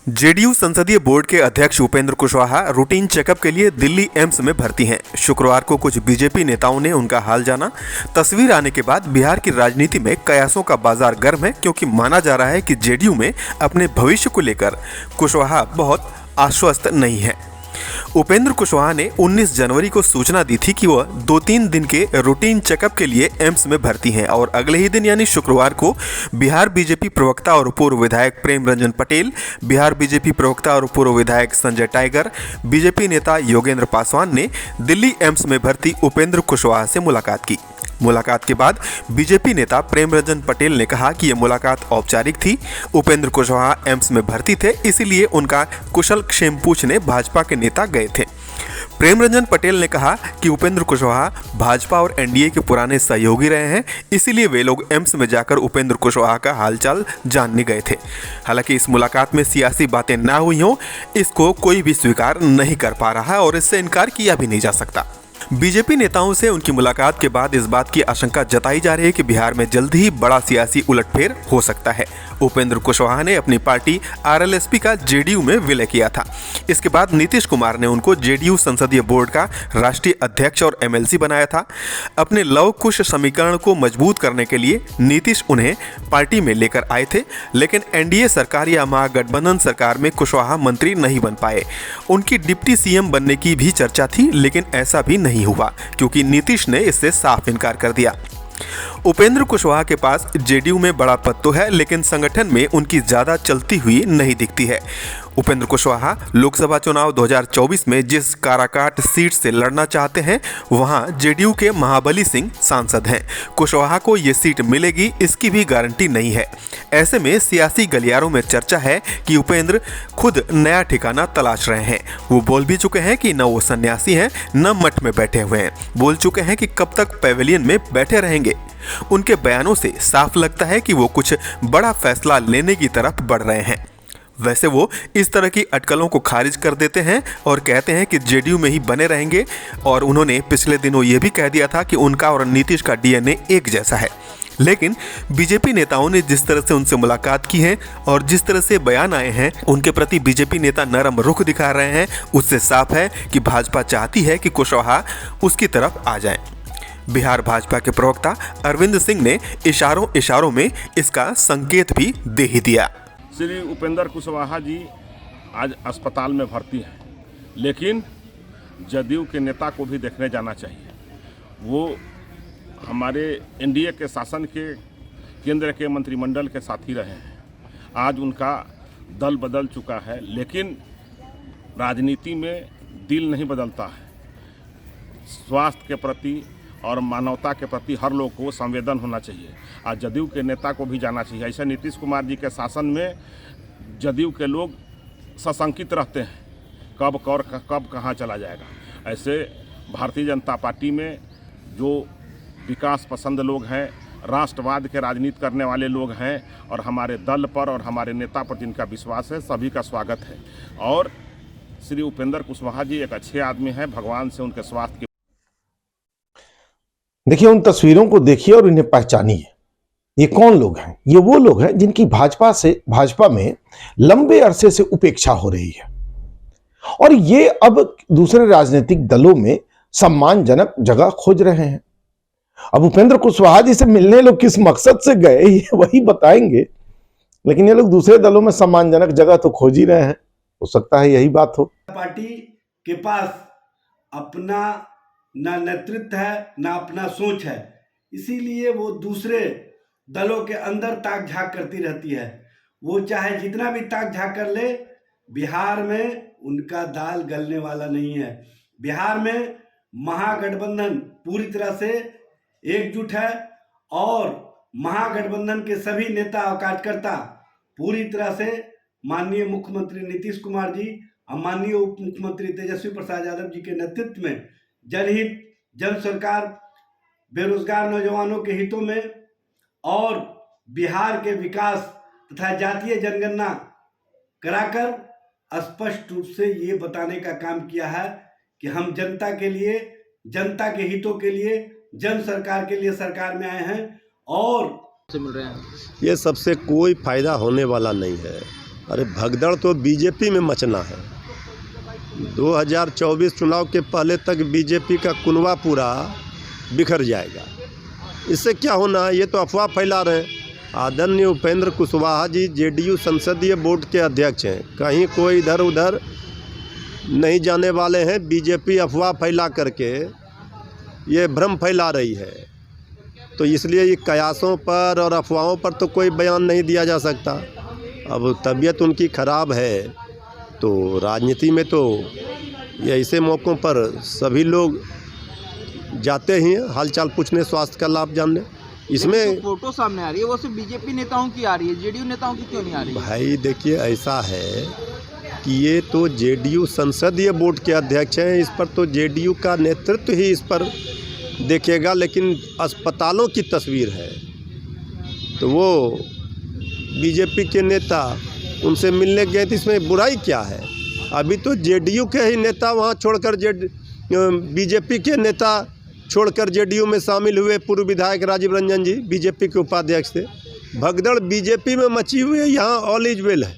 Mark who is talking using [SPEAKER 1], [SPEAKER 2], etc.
[SPEAKER 1] JDU संसदीय board के अध्यक्ष उपेंद्र कुशवाहा रूटीन चेकअप के लिए दिल्ली एम्स में भर्ती हैं। शुक्रवार को कुछ बीजेपी नेताओं ने उनका हाल जाना। तस्वीर आने के बाद बिहार की राजनीति में कयासों का बाजार गर्म है, क्योंकि माना जा रहा है कि जेडीयू में अपने भविष्य को लेकर कुशवाहा बहुत आश्वस्त नहीं है। उपेंद्र कुशवाहा ने 19 जनवरी को सूचना दी थी कि वह 2-3 दिन के रूटीन चेकअप के लिए एम्स में भर्ती हैं और अगले ही दिन यानी शुक्रवार को बिहार बीजेपी प्रवक्ता और पूर्व विधायक प्रेम रंजन पटेल, बिहार बीजेपी प्रवक्ता और पूर्व विधायक संजय टाइगर, बीजेपी नेता योगेंद्र पासवान ने दिल्ली एम्स में भर्ती उपेंद्र कुशवाहा से मुलाकात की। मुलाकात के बाद बीजेपी नेता प्रेम रंजन पटेल ने कहा कि यह मुलाकात औपचारिक थी। उपेंद्र कुशवाहा एम्स में भर्ती थे, इसीलिए उनका कुशल क्षेम पूछने भाजपा के नेता गए थे। प्रेम रंजन पटेल ने कहा कि उपेंद्र कुशवाहा भाजपा और एनडीए के पुराने सहयोगी रहे हैं, इसीलिए वे लोग एम्स में जाकर उपेंद्र कुशवाहा का हालचाल जानने गए थे। हालांकि इस मुलाकात में सियासी बातें ना हुई हों, इसको कोई भी स्वीकार नहीं कर पा रहा है और इससे इनकार किया भी नहीं जा सकता। बीजेपी नेताओं से उनकी मुलाकात के बाद इस बात की आशंका जताई जा रही है कि बिहार में जल्द ही बड़ा सियासी उलटफेर हो सकता है। उपेंद्र कुशवाहा ने अपनी पार्टी आरएलएसपी का जेडीयू में विलय किया था। इसके बाद नीतीश कुमार ने उनको जेडीयू संसदीय बोर्ड का राष्ट्रीय अध्यक्ष और एमएलसी बनाया था। अपने लव कुश समीकरण को मजबूत करने के लिए नीतीश उन्हें पार्टी में लेकर आए थे, लेकिन एनडीए सरकार या महागठबंधन सरकार में कुशवाहा मंत्री नहीं बन पाए। उनकी डिप्टी सीएम बनने की भी चर्चा थी, लेकिन ऐसा भी नहीं हुआ क्योंकि नीतीश ने इससे साफ इनकार कर दिया। उपेंद्र कुशवाहा के पास जेडीयू में बड़ा पद तो है, लेकिन संगठन में उनकी ज्यादा चलती हुई नहीं दिखती है। उपेंद्र कुशवाहा लोकसभा चुनाव 2024 में जिस काराकाट सीट से लड़ना चाहते हैं, वहां जेडीयू के महाबली सिंह सांसद हैं। कुशवाहा को ये सीट मिलेगी, इसकी भी गारंटी नहीं है। ऐसे में सियासी गलियारों में चर्चा है कि उपेंद्र खुद नया ठिकाना तलाश रहे हैं। वो बोल भी चुके हैं कि न वो सन्यासी हैं, न मठ में बैठे हुए हैं। बोल चुके हैं कि कब तक पैवेलियन में बैठे रहेंगे। उनके बयानों से साफ लगता है कि वो कुछ बड़ा फैसला लेने की तरफ बढ़ रहे हैं। वैसे वो इस तरह की अटकलों को खारिज कर देते हैं और कहते हैं कि जेडीयू में ही बने रहेंगे, और उन्होंने पिछले दिनों ये भी कह दिया था कि उनका और नीतीश का डीएनए एक जैसा है। लेकिन बीजेपी नेताओं ने जिस तरह से उनसे मुलाकात की है और जिस तरह से बयान आए हैं, उनके प्रति बीजेपी नेता नरम रुख दिखा रहे हैं। उससे साफ है कि भाजपा चाहती है कि कुशवाहा उसकी तरफ आ जाएं। बिहार भाजपा के प्रवक्ता अरविंद सिंह ने इशारों में इसका संकेत भी दे ही दिया।
[SPEAKER 2] श्री उपेंद्र कुशवाहा जी आज अस्पताल में भर्ती हैं, लेकिन जदयू के नेता को भी देखने जाना चाहिए। वो हमारे एनडीए के शासन के केंद्र के मंत्रिमंडल के साथी रहे हैं। आज उनका दल बदल चुका है, लेकिन राजनीति में दिल नहीं बदलता है। स्वास्थ्य के प्रति और मानवता के प्रति हर लोग को संवेदन होना चाहिए। आज जदयू के नेता को भी जाना चाहिए। ऐसे नीतीश कुमार जी के शासन में जदयू के लोग सशंकित रहते हैं, कब कहाँ चला जाएगा। ऐसे भारतीय जनता पार्टी में जो विकास पसंद लोग हैं, राष्ट्रवाद के राजनीति करने वाले लोग हैं, और हमारे दल पर और हमारे नेता पर जिनका विश्वास है, सभी का स्वागत है। और श्री उपेंद्र कुशवाहा जी एक अच्छे आदमी हैं। भगवान से उनके स्वास्थ्य की
[SPEAKER 3] देखिए, उन तस्वीरों को देखिए और इन्हें पहचानिए। ये कौन लोग हैं? ये वो लोग हैं जिनकी भाजपा में लंबे अरसे से उपेक्षा हो रही है, और ये अब दूसरे राजनीतिक दलों में सम्मानजनक जगह खोज रहे हैं। अब उपेंद्र कुशवाहा जी से मिलने लोग किस मकसद से गए, ये वही बताएंगे, लेकिन ये लोग दूसरे दलों में सम्मानजनक जगह तो खोज ही रहे हैं। हो सकता है यही बात हो।
[SPEAKER 4] पार्टी के पास अपना ना नेतृत्व है, ना अपना सोच है, इसीलिए वो दूसरे दलों के अंदर ताक झाक करती रहती है। वो चाहे जितना भी ताक झाक कर ले, बिहार में उनका दाल गलने वाला नहीं है। बिहार में महागठबंधन पूरी तरह से एकजुट है, और महागठबंधन के सभी नेता और कार्यकर्ता पूरी तरह से माननीय मुख्यमंत्री नीतीश कुमार जी और माननीय उप मुख्यमंत्री तेजस्वी प्रसाद यादव जी के नेतृत्व में जनहित, जन सरकार, बेरोजगार नौजवानों के हितों में और बिहार के विकास तथा जातीय जनगणना कराकर स्पष्ट रूप से ये बताने का काम किया है कि हम जनता के लिए, जनता के हितों के लिए, जन सरकार के लिए सरकार में आए हैं। और
[SPEAKER 5] ये सबसे कोई फायदा होने वाला नहीं है। अरे भगदड़ तो बीजेपी में मचना है। 2024 चुनाव के पहले तक बीजेपी का कुनवा पूरा बिखर जाएगा। इससे क्या होना है, ये तो अफवाह फैला रहे हैं। आदरणीय उपेंद्र कुशवाहा जी जेडीयू संसदीय बोर्ड के अध्यक्ष हैं, कहीं कोई इधर उधर नहीं जाने वाले हैं। बीजेपी अफवाह फैला करके ये भ्रम फैला रही है, तो इसलिए ये कयासों पर और अफवाहों पर तो कोई बयान नहीं दिया जा सकता। अब तबीयत उनकी ख़राब है, तो राजनीति में तो ये ऐसे मौक़ों पर सभी लोग जाते ही हैं हालचाल पूछने, स्वास्थ्य का लाभ जानने। इसमें
[SPEAKER 6] तो फोटो सामने आ रही है, वो सिर्फ बीजेपी नेताओं की आ रही है, जेडीयू नेताओं की क्यों नहीं आ रही है?
[SPEAKER 5] भाई देखिए, ऐसा है कि ये तो जेडीयू संसदीय बोर्ड के अध्यक्ष हैं, इस पर तो जेडीयू का नेतृत्व ही इस पर देखेगा, लेकिन अस्पतालों की तस्वीर है तो वो बीजेपी के नेता उनसे मिलने गए, तो इसमें बुराई क्या है? अभी तो जेडीयू के ही नेता वहाँ छोड़कर बीजेपी के नेता छोड़कर जेडीयू में शामिल हुए। पूर्व विधायक राजीव रंजन जी बीजेपी के उपाध्यक्ष थे। भगदड़ बीजेपी में मची हुई है, यहाँ ऑल इज वेल है।